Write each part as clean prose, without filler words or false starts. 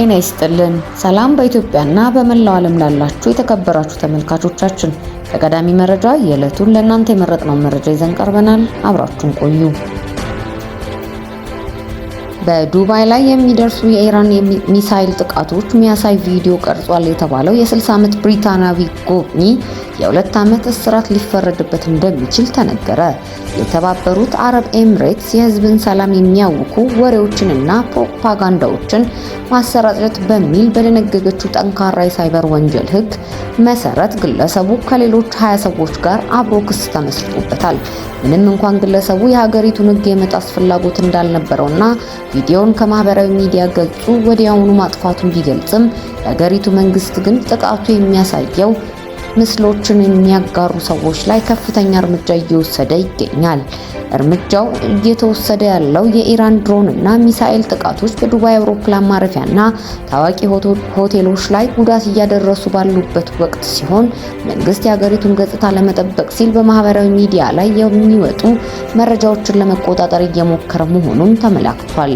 ጤና ይስጥልን። ሰላም በኢትዮጵያና በመላው ዓለም ላላችሁ የተከበራችሁ ተመልካቾቻችን፣ ከቀዳሚ መረጃ የዕለቱን ለእናንተ የመረጥነው መረጃ ይዘን ቀርበናል። አብራችሁን ቆዩ። በዱባይ ላይ የሚደርሱ የኢራን ሚሳኤል ጥቃቶች የሚያሳይ ቪዲዮ ቀርጿል የተባለው የ60 ዓመት ብሪታንያዊ ጎብኚ የ2 ዓመት እስራት ሊፈረድበት እንደሚችል ተነገረ። የተባበሩት አረብ ኤምሬትስ የሕዝብን ሰላም የሚያውኩ ወሬዎችንና ፕሮፓጋንዳዎችን ማሰራጨት በሚል በደነገገችው ጠንካራ የሳይበር ወንጀል ሕግ መሰረት ግለሰቡ ከሌሎች 20 ሰዎች ጋር አብሮ ክስ ተመስርቶበታል። ምንም እንኳን ግለሰቡ የሀገሪቱን ሕግ የመጣስ ፍላጎት እንዳልነበረውና ቪዲዮውን ከማህበራዊ ሚዲያ ገጹ ወዲያውኑ ማጥፋቱን ቢገልጽም የሀገሪቱ መንግስት ግን ጥቃቱ የሚያሳየው ምስሎችን የሚያጋሩ ሰዎች ላይ ከፍተኛ እርምጃ እየወሰደ ይገኛል። እርምጃው እየተወሰደ ያለው የኢራን ድሮን እና ሚሳኤል ጥቃቶች በዱባይ አውሮፕላን ማረፊያና ታዋቂ ሆቴሎች ላይ ጉዳት እያደረሱ ባሉበት ወቅት ሲሆን መንግስት የሀገሪቱን ገጽታ ለመጠበቅ ሲል በማህበራዊ ሚዲያ ላይ የሚወጡ መረጃዎችን ለመቆጣጠር እየሞከረ መሆኑን ተመላክቷል።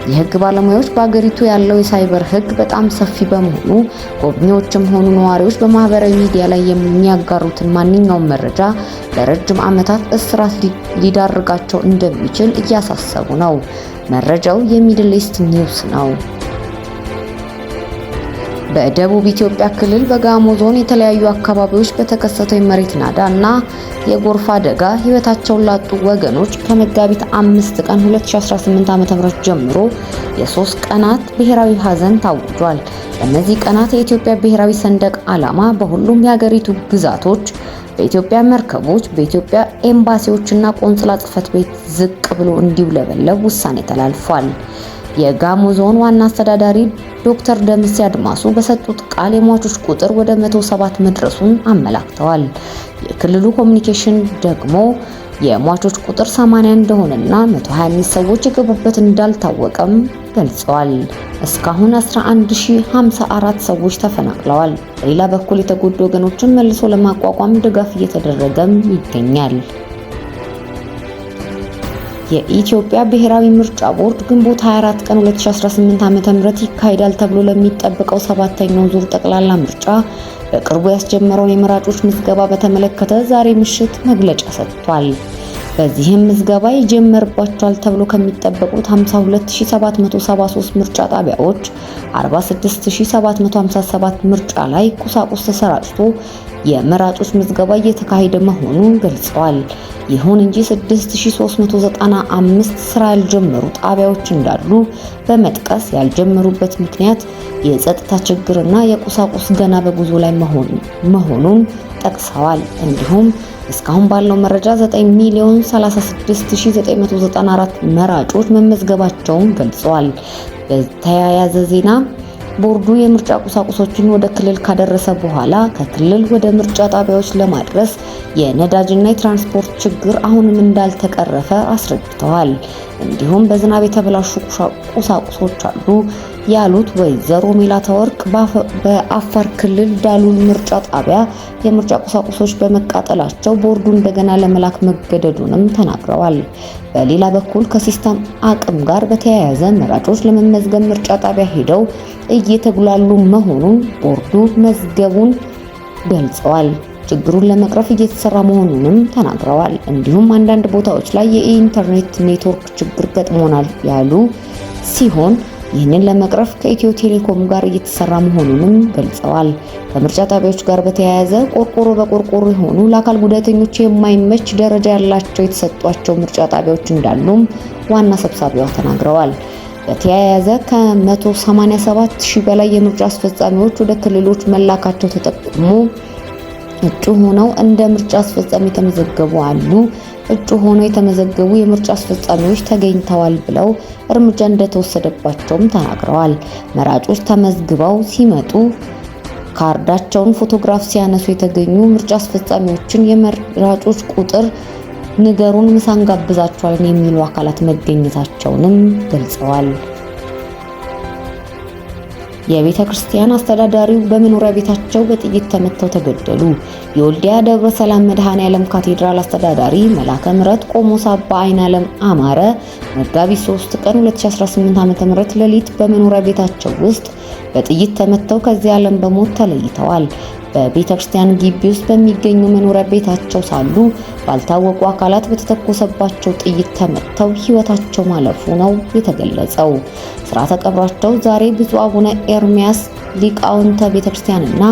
የህግ ባለሙያዎች በሀገሪቱ ያለው የሳይበር ህግ በጣም ሰፊ በመሆኑ ጎብኚዎችም ሆኑ ነዋሪዎች በማህበራዊ ሚዲያ ላይ የሚያጋሩትን ማንኛውም መረጃ ለረጅም ዓመታት እስራት ሊዳርጋቸው እንደሚችል እያሳሰቡ ነው። መረጃው የሚድል ኢስት ኒውስ ነው። በደቡብ ኢትዮጵያ ክልል በጋሞ ዞን የተለያዩ አካባቢዎች በተከሰተው የመሬት ናዳ እና የጎርፍ አደጋ ህይወታቸውን ላጡ ወገኖች ከመጋቢት 5 ቀን 2018 ዓ.ም ጀምሮ የ3 ቀናት ብሔራዊ ሀዘን ታውጇል። በእነዚህ ቀናት የኢትዮጵያ ብሔራዊ ሰንደቅ ዓላማ በሁሉም የሀገሪቱ ግዛቶች፣ በኢትዮጵያ መርከቦች፣ በኢትዮጵያ ኤምባሲዎችና ቆንስላ ጽሕፈት ቤት ዝቅ ብሎ እንዲውለበለብ ውሳኔ ተላልፏል። የጋሞ ዞን ዋና አስተዳዳሪ ዶክተር ደምሴ አድማሱ በሰጡት ቃል የሟቾች ቁጥር ወደ 107 መድረሱን አመላክተዋል። የክልሉ ኮሚኒኬሽን ደግሞ የሟቾች ቁጥር 80 እንደሆነና 125 ሰዎች የገቡበት እንዳልታወቀም ገልጸዋል። እስካሁን 11054 ሰዎች ተፈናቅለዋል። በሌላ በኩል የተጎዱ ወገኖችን መልሶ ለማቋቋም ድጋፍ እየተደረገም ይገኛል። የኢትዮጵያ ብሔራዊ ምርጫ ቦርድ ግንቦት 24 ቀን 2018 ዓ.ም ይካሄዳል ተብሎ ለሚጠበቀው 7ኛው ዙር ጠቅላላ ምርጫ በቅርቡ ያስጀመረውን የመራጮች ምዝገባ በተመለከተ ዛሬ ምሽት መግለጫ ሰጥቷል። በዚህም ምዝገባ ይጀመርባቸዋል ተብሎ ከሚጠበቁት 52773 ምርጫ ጣቢያዎች 46757 ምርጫ ላይ ቁሳቁስ ተሰራጭቶ የመራጮች ምዝገባ እየተካሄደ መሆኑን ገልጸዋል። ይሁን እንጂ 6395 ስራ ያልጀመሩ ጣቢያዎች እንዳሉ በመጥቀስ ያልጀመሩበት ምክንያት የጸጥታ ችግርና የቁሳቁስ ገና በጉዞ ላይ መሆኑን ጠቅሰዋል። እንዲሁም እስካሁን ባለው መረጃ 9,036,994 መራጮች መመዝገባቸውን ገልጸዋል። በተያያዘ ዜና ቦርዱ የምርጫ ቁሳቁሶችን ወደ ክልል ካደረሰ በኋላ ከክልል ወደ ምርጫ ጣቢያዎች ለማድረስ የነዳጅና የትራንስፖርት ችግር አሁንም እንዳልተቀረፈ አስረድተዋል። እንዲሁም በዝናብ የተበላሹ ቁሳቁሶች አሉ ያሉት ወይዘሮ ሜላተወርቅ በአፋር ክልል ዳሉል ምርጫ ጣቢያ የምርጫ ቁሳቁሶች በመቃጠላቸው ቦርዱ እንደገና ለመላክ መገደዱንም ተናግረዋል። በሌላ በኩል ከሲስተም አቅም ጋር በተያያዘ መራጮች ለመመዝገብ ምርጫ ጣቢያ ሄደው እየተጉላሉ መሆኑን ቦርዱ መዝገቡን ገልጸዋል። ችግሩን ለመቅረፍ እየተሰራ መሆኑንም ተናግረዋል። እንዲሁም አንዳንድ ቦታዎች ላይ የኢንተርኔት ኔትወርክ ችግር ገጥሞናል ያሉ ሲሆን ይህንን ለመቅረፍ ከኢትዮ ቴሌኮም ጋር እየተሰራ መሆኑንም ገልጸዋል። ከምርጫ ጣቢያዎች ጋር በተያያዘ ቆርቆሮ በቆርቆሮ የሆኑ ለአካል ጉዳተኞች የማይመች ደረጃ ያላቸው የተሰጧቸው ምርጫ ጣቢያዎች እንዳሉም ዋና ሰብሳቢዋ ተናግረዋል። በተያያዘ ከ187,000 በላይ የምርጫ አስፈጻሚዎች ወደ ክልሎች መላካቸው ተጠቁሞ እጩ ሆነው እንደ ምርጫ አስፈጻሚ የተመዘገቡ አሉ። እጩ ሆነው የተመዘገቡ የምርጫ አስፈጻሚዎች ተገኝተዋል ብለው እርምጃ እንደተወሰደባቸውም ተናግረዋል። መራጮች ተመዝግበው ሲመጡ ካርዳቸውን ፎቶግራፍ ሲያነሱ የተገኙ ምርጫ አስፈጻሚዎችን የመራጮች ቁጥር ንገሩን፣ ምሳ እንጋብዛቸዋለን የሚሉ አካላት መገኘታቸውንም ገልጸዋል። የቤተ ክርስቲያን አስተዳዳሪው በመኖሪያ ቤታቸው በጥይት ተመተው ተገደሉ። የወልዲያ ደብረ ሰላም መድኃኔዓለም ካቴድራል አስተዳዳሪ መላከ ምሕረት ቆሞስ አባ አይናለም አማረ መጋቢት 3 ቀን 2018 ዓ.ም ሌሊት በመኖሪያ ቤታቸው ውስጥ በጥይት ተመተው ከዚህ ዓለም በሞት ተለይተዋል። በቤተ ክርስቲያን ግቢ ውስጥ በሚገኙ መኖሪያ ቤታቸው ሳሉ ባልታወቁ አካላት በተተኮሰባቸው ጥይት ተመተው ሕይወታቸው ማለፉ ነው የተገለጸው። ሥርዓተ ቀብራቸው ዛሬ ብፁዕ አቡነ ኤርሚያስ ሊቃውንተ ቤተ ክርስቲያንና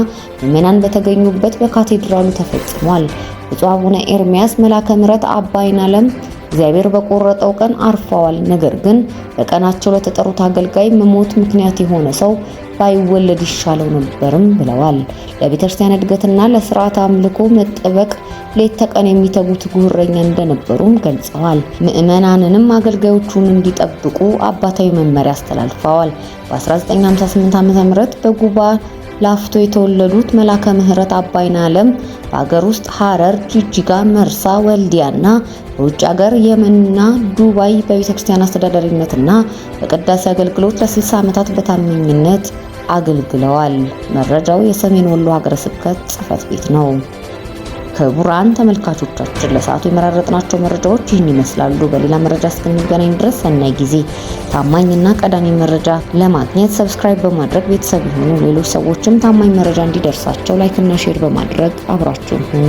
ምዕመናን በተገኙበት በካቴድራሉ ተፈጽሟል። ብፁዕ አቡነ ኤርሚያስ መላከ ምሕረት አባ አይናለም እግዚአብሔር በቆረጠው ቀን አርፈዋል። ነገር ግን በቀናቸው ለተጠሩት አገልጋይ መሞት ምክንያት የሆነ ሰው ባይወለድ ይሻለው ነበርም ብለዋል። ለቤተክርስቲያን እድገትና ለሥርዓተ አምልኮ መጠበቅ ሌት ተቀን የሚተጉት ጉረኛ እንደነበሩም ገልጸዋል። ምዕመናንንም አገልጋዮቹን እንዲጠብቁ አባታዊ መመሪያ አስተላልፈዋል። በ1958 ዓ.ም በጉባ ላፍቶ የተወለዱት መላከ ምሕረት አባ አይናለም በአገር ውስጥ ሐረር፣ ጅጅጋ፣ መርሳ፣ ወልዲያና በውጭ ሀገር የመንና ዱባይ በቤተክርስቲያን አስተዳዳሪነትና በቅዳሴ አገልግሎት ለ60 ዓመታት በታማኝነት አገልግለዋል። መረጃው የሰሜን ወሎ ሀገረ ስብከት ጽሕፈት ቤት ነው። ክቡራን ተመልካቾቻችን ለሰዓቱ የመረጥናቸው መረጃዎች ይህን ይመስላሉ። በሌላ መረጃ እስክንገናኝ ድረስ ሰናይ ጊዜ። ታማኝና ቀዳሚ መረጃ ለማግኘት ሰብስክራይብ በማድረግ ቤተሰብ ይሁኑ። ሌሎች ሰዎችም ታማኝ መረጃ እንዲደርሳቸው ላይክ እና ሼር በማድረግ አብራችሁን ሁኑ።